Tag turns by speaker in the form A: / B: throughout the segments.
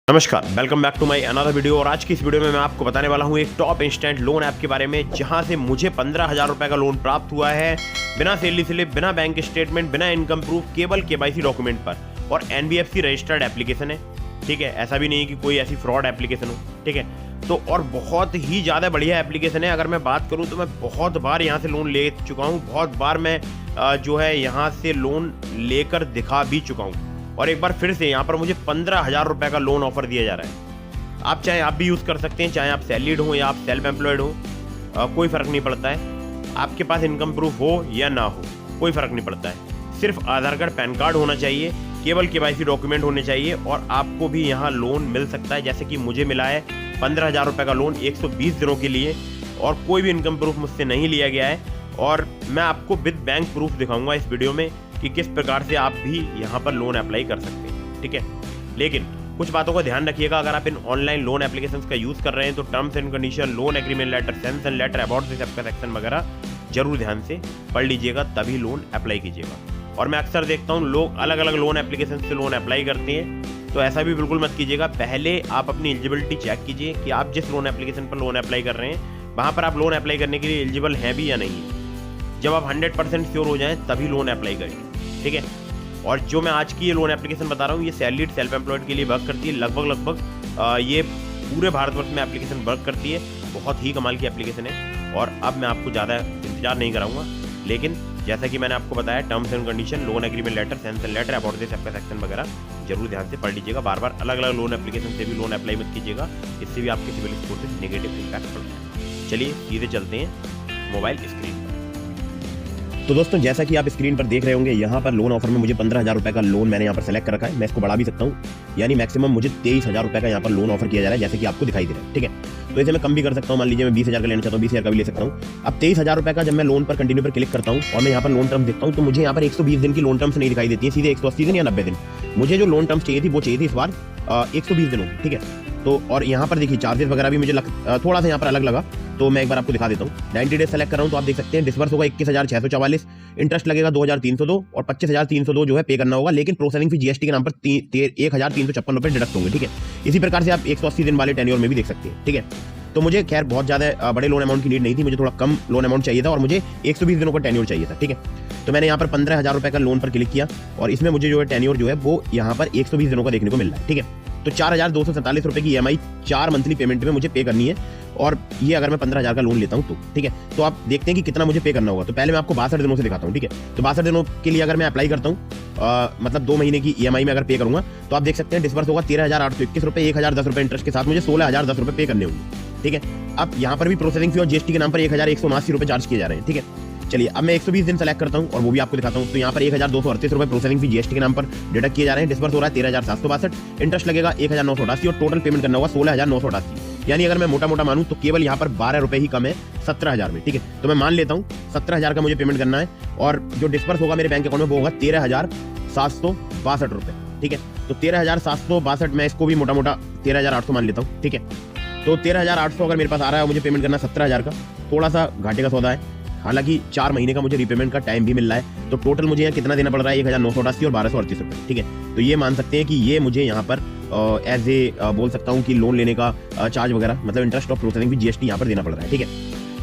A: नमस्कार, welcome back to my another video. और आज की इस वीडियो में मैं आपको बताने वाला हूं एक टॉप इंस्टेंट लोन ऐप के बारे में, जहां से मुझे 15,000 रुपए का लोन प्राप्त हुआ है बिना सैलरी स्लिप, बिना बैंक स्टेटमेंट, बिना इनकम प्रूफ, केवल केवाईसी डॉक्यूमेंट पर। और एनबीएफसी रजिस्टर्ड एप्लीकेशन है, ठीक है। ऐसा भी नहीं है कि कोई ऐसी फ्रॉड एप्लीकेशन हो, ठीक है। तो और बहुत ही ज़्यादा बढ़िया एप्लीकेशन है। अगर मैं बात करूँ तो मैं बहुत बार यहाँ से लोन ले चुका हूँ, बहुत बार मैं जो है यहाँ से लोन लेकर दिखा भी चुका हूँ। और एक बार फिर से यहाँ पर मुझे 15,000 रुपये का लोन ऑफर दिया जा रहा है। आप चाहे आप भी यूज़ कर सकते हैं, चाहे आप सैलरीड हो या आप सेल्फ एम्प्लॉयड हो, कोई फ़र्क नहीं पड़ता है। आपके पास इनकम प्रूफ हो या ना हो, कोई फ़र्क नहीं पड़ता है। सिर्फ आधार कार्ड, पैन कार्ड होना चाहिए, केवल केवाईसी डॉक्यूमेंट होने चाहिए और आपको भी यहाँ लोन मिल सकता है। जैसे कि मुझे मिला है 15,000 रुपये का लोन 120 दिनों के लिए, और कोई भी इनकम प्रूफ मुझसे नहीं लिया गया है। और मैं आपको विद बैंक प्रूफ दिखाऊंगा इस वीडियो में कि किस प्रकार से आप भी यहाँ पर लोन अप्लाई कर सकते हैं, ठीक है। लेकिन कुछ बातों का ध्यान रखिएगा। अगर आप इन ऑनलाइन लोन एप्लीकेशंस का यूज़ कर रहे हैं तो terms and condition, loan agreement letter, sanction letter, about this app का सेक्शन वगैरह जरूर ध्यान से पढ़ लीजिएगा, तभी लोन अप्लाई कीजिएगा। और मैं अक्सर देखता हूँ लोग अलग अलग लोन एप्लीकेशन से लोन अप्लाई करते हैं, तो ऐसा भी बिल्कुल मत कीजिएगा। पहले आप अपनी एलिजिबिलिटी चेक कीजिए कि आप जिस लोन एप्लीकेशन पर लोन अप्लाई कर रहे हैं वहाँ पर आप लोन अप्लाई करने के लिए एलिजिबल हैं भी या नहीं है। जब आप 100% श्योर हो जाएं तभी लोन अप्लाई करें, ठीक है। और जो मैं आज की ये लोन एप्लीकेशन बता रहा हूँ, ये सैलरीड सेल्फ एम्प्लॉयड के लिए वर्क करती है। लगभग ये पूरे भारतवर्ष में एप्लीकेशन वर्क करती है। बहुत ही कमाल की एप्लीकेशन है। और अब मैं आपको ज़्यादा इंतजार नहीं कराऊंगा, लेकिन जैसा कि मैंने आपको बताया, terms and condition, loan agreement letter, sanction letter, about this app का सेक्शन वगैरह जरूर ध्यान से पढ़ लीजिएगा। बार बार अलग अलग लोन एप्लीकेशन से भी लोन अप्लाई मत कीजिएगा, इससे भी आपके सिविल स्कोर से नेगेटिव इम्पैक्ट पड़ता है। चलिए सीधे चलते हैं मोबाइल स्क्रीन पर। तो दोस्तों, जैसा कि आप स्क्रीन पर देख रहे होंगे, यहाँ पर लोन ऑफर में मुझे 15,000 रुपये का लोन मैंने यहाँ पर सेलेक्ट कर रखा है। मैं इसको बढ़ा भी सकता हूँ, यानी मैक्सिमम मुझे 23,000 रुपये का यहाँ पर लोन ऑफर किया जा रहा है, जैसे कि आपको दिखाई दे रहा है, ठीक है। तो इसे मैं कम भी कर सकता हूँ। मान लीजिए मैं 20,000 का लेना चाहता हूँ, 20,000 का भी ले सकता हूँ। अब 23,000 रुपये का जब मैं लोन पर कंटिन्यू पर क्लिक करता हूँ और मैं यहाँ पर लोन टर्म्स देखता हूँ, तो मुझे यहाँ पर 120 दिन की लोन टर्म्स नहीं दिखाई देती है, सीधे 180 दिन या 90 दिन। मुझे जो लोन टर्म्स चाहिए थी वो चाहिए थी इस बार 120 दिनों, ठीक है। तो और यहाँ पर देखिए चार्जेस वगैरह भी मुझे थोड़ा सा यहाँ पर अलग लगा, तो मैं एक बार आपको दिखा देता हूँ। 90 डेज सेलेक्ट कर रहा हूँ, तो आप देख सकते हैं डिस्बर्स होगा 21,644, इंटरेस्ट लगेगा 2,302 और 25,302 जो है पे करना होगा। लेकिन प्रोसेसिंग फी जीएसटी के नाम पर 1,356 रुपये डिडक्ट होंगे, ठीक है। इसी प्रकार से आप 180 दिन वाले टेन्योर में भी देख सकते हैं, ठीक है। तो मुझे खैर बहुत ज़्यादा बड़े लोन अमाउंट की नीड नहीं थी, मुझे थोड़ा कम लोन अमाउंट चाहिए था और मुझे 120 दिनों का टेन्योर चाहिए था, ठीक है। तो मैंने यहाँ पर 15,000 रुपये का लोन पर क्लिक किया और इसमें मुझे जो है टेन्योर जो है वो यहाँ पर 120 दिनों का देखने को मिल रहा है, ठीक है। तो 4,247 रुपये की EMI 4 मंथली पेमेंट में मुझे पे करनी है। और ये अगर मैं 15,000 का लोन लेता हूँ तो, ठीक है। तो आप देखते हैं कि कितना मुझे पे करना होगा। तो पहले मैं आपको 62 दिनों से दिखाता हूँ, ठीक है। तो 62 दिनों के लिए अगर मैं अप्लाई करता हूँ, मतलब 2 महीने की EMI में अगर पे करूँगा, तो आप देख सकते हैं डिस्बर्स होगा 13,821 रुपये, 1,010 रुपये इंटरेस्ट के साथ मुझे 16,010 रुपये पे करने होंगे, ठीक है। अब यहाँ पर भी प्रोसेसिंग फी और जीएसटी के नाम पर 1,179 रुपये चार्ज किए जा रहे हैं, ठीक है। चलिए अब मैं 120 दिन सेलेक्ट करता हूँ और वो भी आपको दिखाता हूँ। तो यहाँ पर 1,238 रुपये प्रोसेसिंग फी जीएसटी के नाम पर डिडक्ट किए जा रहे हैं। डिस्बर्स हो रहा है 13,762, इंटरेस्ट लगेगा 1,988 और टोटल पेमेंट करना होगा 16,988। यानी अगर मैं मोटा मोटा मानूँ तो केवल यहाँ पर 12 रुपये ही कम है 17,000 में, ठीक है। तो मैं मान लेता हूँ 17,000 का मुझे पेमेंट करना है और जो डिस्बर्स होगा मेरे बैंक अकाउंट में वो होगा 13,762 रुपये, ठीक है। तो 13,762, मैं इसको भी मोटा मोटा 13,800 मान लेता हूँ, ठीक है। तो 13,800 अगर मेरे पास आ रहा है और मुझे पेमेंट करना 17,000 का, थोड़ा सा घाटे का सौदा है। हालांकि 4 महीने का मुझे रीपेमेंट का टाइम भी मिल रहा है। तो टोटल मुझे यहाँ कितना देना पड़ रहा है, 1,988 और 1,238 रुपये, ठीक है। तो ये मान सकते हैं कि ये मुझे यहाँ पर एज ए बोल सकता हूँ कि लोन लेने का चार्ज वगैरह, मतलब इंटरेस्ट ऑफ प्रोसेसिंग भी जीएसटी यहाँ पर देना पड़ रहा है, ठीक है।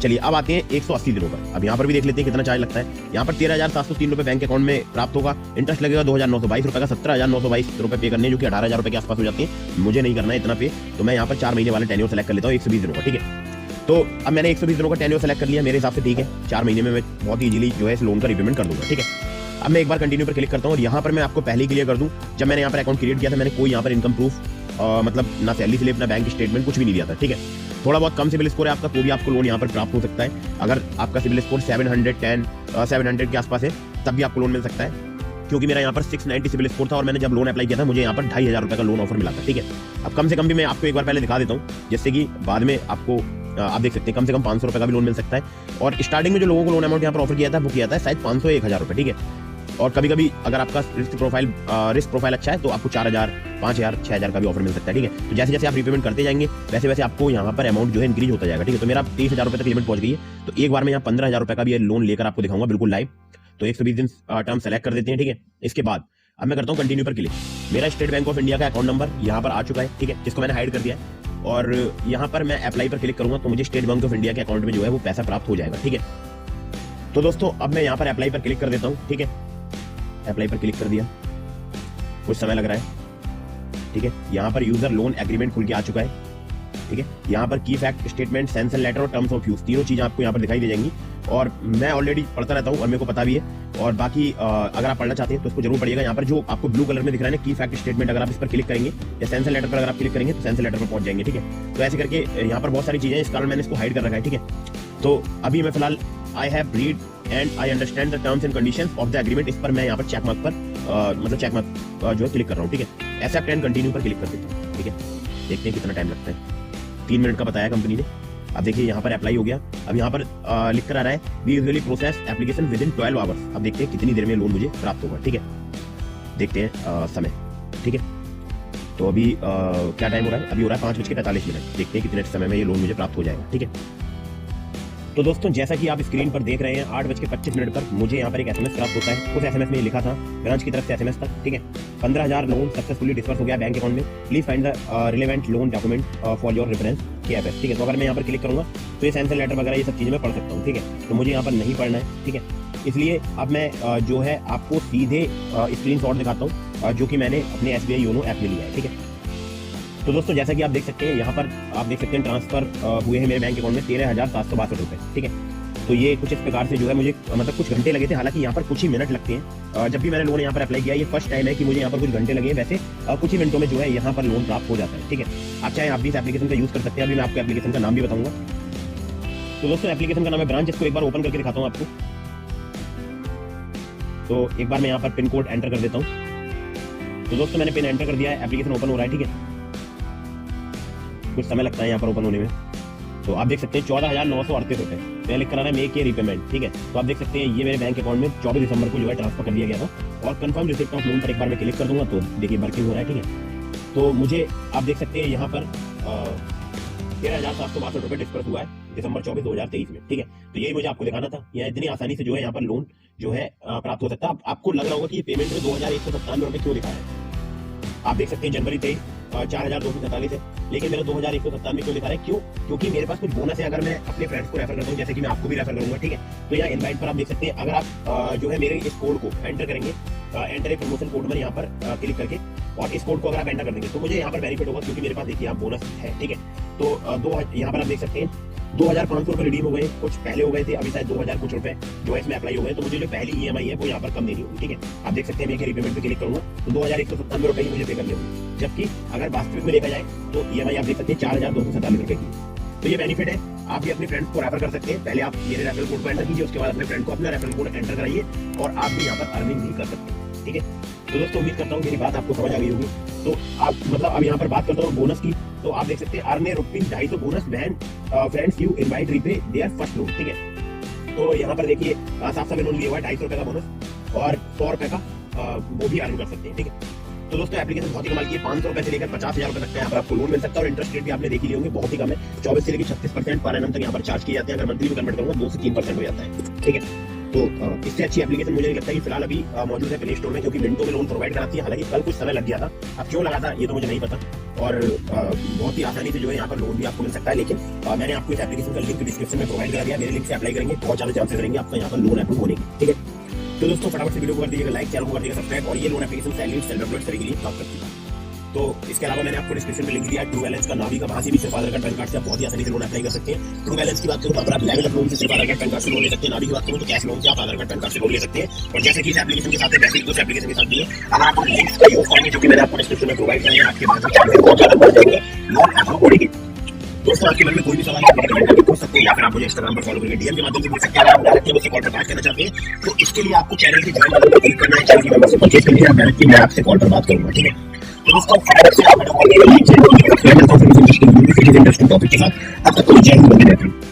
A: चलिए अब आते हैं 180 दिनों पर। अब यहाँ पर भी देख लेते हैं कितना चार्ज लगता है। यहाँ पर 13,703 रुपये बैंक अकाउंट में प्राप्त होगा। इंटरेस्ट लगेगा 2,922 रुपये का, 17,922 रुपये पे करने, जो कि 18,000 रुपये के आसपास हो जाते हैं। मुझे नहीं करना है इतना पे, तो मैं यहाँ पर 4 महीने वाले टेन्योर सेलेक्ट कर लेता हूँ 120 दिनों का, ठीक है। तो अब मैंने 120 दिनों का टेन्योर सेलेक्ट कर लिया, मेरे हिसाब से ठीक है। 4 महीने में मैं बहुत इजीली जो है इस लोन का रीपेमेंट कर दूंगा, ठीक है। अब मैं एक बार कंटिन्यू पर क्लिक करता हूँ और यहाँ पर मैं आपको पहले ही क्लियर कर दूँ, जब मैंने यहाँ पर अकाउंट क्रिएट किया था मैंने कोई यहाँ पर इनकम प्रूफ, मतलब ना सैलरी स्लिप, ना बैंक स्टेटमेंट, कुछ भी नहीं दिया था, ठीक है। थोड़ा बहुत कम सिविल स्कोर है आपका तो भी आपको लोन यहाँ पर प्राप्त हो सकता है। अगर आपका सिविल स्कोर 700 के आसपास है तब भी आपको लोन मिल सकता है, क्योंकि मेरा यहाँ पर 690 सिविल स्कोर था और मैंने जब लोन अप्लाई किया था मुझे यहाँ पर 2,500 रुपये का लोन ऑफर मिला था, ठीक है। अब कम से कम भी मैं आपको एक बार पहले दिखा देता हूँ, जिससे कि बाद में आपको आप देख सकते हैं कम से कम 500 रुपये का भी लोन मिल सकता है। और स्टार्टिंग में जो लोगों को लोन अमाउंट यहाँ पर ऑफर किया था वो किया था शायद 500 या 1,000 रुपये, ठीक है। और कभी कभी अगर आपका रिस्क प्रोफाइल अच्छा है तो आपको 4,000, 5,000, 6,000 का भी ऑफर मिल सकता है, ठीक है। तो जैसे जैसे आप रीपेमेंट करते जाएंगे वैसे वैसे आपको यहाँ पर अमाउंट जो है इंक्रीज होता जाएगा, ठीक है। तो मेरा 23,000 रुपये तक लिमिट पहुंच गई है। तो एक बार मैं यहाँ 15,000 रुपये का भी लोन लेकर आपको दिखाऊंगा बिल्कुल लाइव। तो 120 दिन टर्म सेलेक्ट कर देते हैं, ठीक है। इसके बाद अब मैं करता हूँ कंटिन्यू पर क्लिक। मेरा स्टेट बैंक ऑफ इंडिया का अकाउंट नंबर यहाँ पर आ चुका है, ठीक है, जिसको मैंने हाइड कर दिया है। और यहाँ पर मैं अप्लाई पर क्लिक करूंगा तो मुझे स्टेट बैंक ऑफ इंडिया के अकाउंट में जो है वो पैसा प्राप्त हो जाएगा, ठीक है। तो दोस्तों अब मैं यहाँ पर अप्लाई पर क्लिक कर देता हूँ, ठीक है। अप्लाई पर क्लिक कर दिया, कुछ समय लग रहा है, ठीक है। यहाँ पर यूजर लोन एग्रीमेंट खुल के आ चुका है, ठीक है। यहाँ पर की फैक्ट स्टेटमेंट, सैंक्शन लेटर और टर्म्स ऑफ यूज, तीनों चीजें आपको यहाँ पर दिखाई दे जाएंगी। और मैं ऑलरेडी पढ़ता रहता हूँ और मेरे को पता भी है। और बाकी अगर आप पढ़ना चाहते हैं तो इसको जरूर पढ़िएगा। यहाँ पर जो आपको ब्लू कलर में दिख रहा है ना की फैक्ट स्टेटमेंट, अगर आप इस पर क्लिक करेंगे या सैंक्शन लेटर पर अगर आप क्लिक करेंगे तो सैंक्शन लेटर पर पहुंच जाएंगे, ठीक है। तो ऐसे करके यहाँ पर बहुत सारी चीजें, इस कारण मैंने इसको हाइड कर रखा है, ठीक है। तो अभी मैं फिलहाल I have read and I understand the terms and conditions of the agreement, इस पर मैं यहाँ पर चेक मार्क पर मतलब चेक मार्क जो है क्लिक कर रहा हूँ, ठीक है। एक्सेप्ट एंड कंटिन्यू पर क्लिक कर देता हूँ, ठीक है। देखते हैं कितना टाइम लगता है। 3 मिनट का बताया कंपनी ने। अब देखिए यहाँ पर अप्लाई हो गया। अब यहाँ पर लिख कर आ रहा है we usually process application within 12 hours. अब देखते हैं कितनी देर में लोन मुझे प्राप्त होगा, ठीक है। देखते हैं समय, ठीक है। तो अभी क्या टाइम हो रहा है? अभी हो रहा है 5:45। देखते हैं कितने समय में ये लोन मुझे प्राप्त हो जाएगा, ठीक है। तो दोस्तों जैसा कि आप स्क्रीन पर देख रहे हैं 8:25 पर मुझे यहाँ पर एक SMS प्राप्त होता है। उस SMS में लिखा था ब्रांच की तरफ से SMS था, ठीक है। 15,000 लोन सक्सेसफुली डिस्पर्स हो गया बैंक अकाउंट में। Please find the relevant loan document for your reference KFS, ठीक है। तो अगर मैं यहाँ पर क्लिक करूंगा तो ये सैंक्शन लेटर वगैरह ये सब चीजें मैं पढ़ सकता हूँ, ठीक है। तो मुझे यहाँ पर नहीं पढ़ना है, ठीक है। इसलिए अब मैं जो है आपको सीधे स्क्रीनशॉट दिखाता हूँ जो कि मैंने अपने SBI योनो ऐप में लिया है, ठीक है। तो दोस्तों जैसा कि आप देख सकते हैं यहाँ पर आप देख सकते हैं ट्रांसफर हुए हैं मेरे बैंक अकाउंट में 13,762 रुपए, ठीक है। तो ये कुछ इस प्रकार से जो है मुझे मतलब कुछ घंटे लगे थे। हालांकि यहाँ पर कुछ ही मिनट लगते हैं। जब भी मैंने लोन यहाँ पर अप्लाई किया, ये फर्स्ट टाइम है कि मुझे यहाँ पर कुछ घंटे लगे। वैसे कुछ ही मिनटों में जो है यहाँ पर लोन प्राप्त हो जाता है, ठीक है। आप चाहे आप भी इस एप्लीकेशन का यूज कर सकते हैं। अभी मैं आपको एप्लीकेशन का नाम भी बताऊंगा। तो दोस्तों एप्लीकेशन का नाम है ब्रांच, इसको एक बार ओपन करके दिखाता हूँ आपको। तो एक बार मैं यहाँ पर पिन कोड एंटर कर देता हूँ। तो दोस्तों मैंने पिन एंटर कर दिया है, एप्लीकेशन ओपन हो रहा है, ठीक है। कुछ समय लगता है यहाँ पर ओपन होने में। तो आप देख सकते हैं 14,938 रुपए मैं लिख कर आ रहा है मेक ए रीपेमेंट, ठीक है। तो आप देख सकते हैं ये मेरे बैंक अकाउंट में 24 दिसंबर को जो है ट्रांसफर कर दिया गया था। और कंफर्म रिसिप्ट ऑफ लोन पर एक बार मैं क्लिक कर दूंगा तो देखिए वर्किंग हो रहा है, ठीक है। तो मुझे आप देख सकते हैं यहाँ पर 13,762 रुपए डिस्पर्स हुआ है दिसंबर 24, 2023 में, ठीक है। तो यही मुझे आपको दिखाना था। यह इतनी आसानी से जो है यहाँ पर लोन जो है प्राप्त हो सकता है। आपको लग रहा होगा कि ये पेमेंट में 2,197 रुपए क्यों दिखा है। आप देख सकते हैं जनवरी 23 4,247 है, लेकिन मेरा 2,197 क्यों दिखा रहा है? क्यों? क्योंकि मेरे पास कुछ बोनस है। अगर मैं अपने फ्रेंड्स को रेफर करता हूँ, जैसे कि मैं आपको भी रेफर करूंगा, ठीक है। तो यहाँ इनवाइट पर आप देख सकते हैं, अगर आप जो है मेरे इस कोड को एंटर करेंगे, एंटर ए प्रमोशन कोड में यहाँ पर क्लिक करके और इस कोड को अगर आप एंटर कर देंगे तो मुझे यहाँ पर बेनिफिट होगा, क्योंकि मेरे पास देखिए यहाँ बोनस है, ठीक है। तो यहाँ पर आप देख सकते हैं 2,500 रुपए रिडीम हो गए, कुछ पहले हो गए थे, अभी शायद 2,000 कुछ रुपए जो है इसमें अप्लाई हो गए। तो मुझे जो पहली EMI है वो यहाँ पर कम देनी होगी, ठीक है। आप देख सकते हैं मैं रीपेमेंट पे क्लिक करूंगा तो 2,197 रुपए ही मुझे पे करने होंगे। जबकि अगर वास्तविक में देखा जाए तो EMI आप देख सकते हैं 4,247 रुपए की। तो ये बेनिफिट है। आप भी अपने फ्रेंड्स को रेफर कर सकते हैं। पहले आप मेरे रेफरल कोड को एंटर कीजिए, उसके बाद अपने फ्रेंड को अपना रेफरल कोड एंटर कराइए और आप भी यहाँ पर अर्निंग भी कर सकते हैं, ठीक है। तो दोस्तों उम्मीद करता हूँ मेरी बात आपको समझ आ गई होगी। तो आप मतलब अब यहाँ पर बात करता हूँ बोनस की। तो आप देख सकते हैं earn ₹250 bonus when friends you invite repay their first loan, ठीक है। तो यहाँ पर देखिए साफ साफ इन्होंने लिया हुआ है 250 रुपए का बोनस और 100 रुपए का वो भी अर्न कर सकते हैं, ठीक है। तो दोस्तों एप्लीकेशन बहुत ही कमाल की है। 500 रुपए से लेकर 50,000 रुपए तक का यहाँ पर आपको लोन मिल सकता है और इंटरेस्ट रेट भी आपने देख ही लिए होंगे, बहुत ही कम है। 24 से लेकर 36% पर एनम तक यहाँ पर चार्ज किए जाते हैं। अगर मंथली में कन्वर्ट करूंगा 2 से 3% हो जाता है, ठीक है। तो इससे अच्छी एप्लीकेशन मुझे नहीं लगता कि फिलहाल अभी मौजूद है प्ले स्टोर में, क्योंकि मिनटों में लोन प्रोवाइड कराती है। हालांकि कल कुछ समय लग गया था, अब क्यों लगा था ये तो मुझे नहीं पता। और बहुत ही आसानी से जो है यहाँ पर लोन भी आपको मिल सकता है। लेकिन मैंने आपको इस एप्लीकेशन का लिंक डिस्क्रिप्शन में प्रोवाइड करा दिया। मेरे लिंक से अप्लाई करेंगे, बहुत ज्यादा चांसेस रहेंगे आपका यहाँ पर लोन अप्रूव होने के, ठीक है। तो दोस्तों फटाफट से वीडियो को कर दीजिएगा लाइक, चैनल को कर दीजिएगा सब्सक्राइब। और ये loan application salary self employed के लिए काम करती है। तो इसके अलावा मैंने आपको डिस्क्रिप्शन में लिंक दिया है ट्रू बैलेंस का, नावी का, वहां से भी सिर्फ आधार कार्ड पैन कार्ड से आप बहुत ही आसानी से लोन अप्लाई कर सकते हैं। ट्रू बैलेंस की बात करूं तो आप लेवल अप लोन से सिर्फ आधार कार्ड पैन कार्ड से लोन ले सकते हैं। नावी की बात करूं तो कैश लोन से आप आधार कार्ड पैन कार्ड से लोन ले सकते हैं। और जैसे कि इस एप्लीकेशन के साथ है वैसे ही उस एप्लीकेशन के साथ भी है। अगर आप लिंक्स का यूज करेंगे जो कि मैंने आपको डिस्क्रिप्शन में प्रोवाइड किया है, आपके पास चांसेस बहुत ज्यादा बढ़ जाएंगे लोन अप्रूव होने के। दोस्तों आपके मन में कोई भी सवाल है कमेंट करके पूछ सकते हैं, या फिर आप मुझे इंस्टाग्राम पर फॉलो करके DM के माध्यम से पूछ सकते हैं। अगर आप डायरेक्टली मुझसे कॉल पर बात करना चाहते हैं तो इसके लिए आपको चैनल के ज्वाइन बटन पर क्लिक करना है। चैनल की मेंबरशिप परचेज करनी है, डायरेक्टली मैं आपसे कॉल पर बात करूंगा, ठीक है। तो दोस्तों फटाफट से आप वीडियो को लाइक करें, इंटरेस्टिंग टॉपिक के साथ। अब तक तो जय हिंद, वंदे मातरम।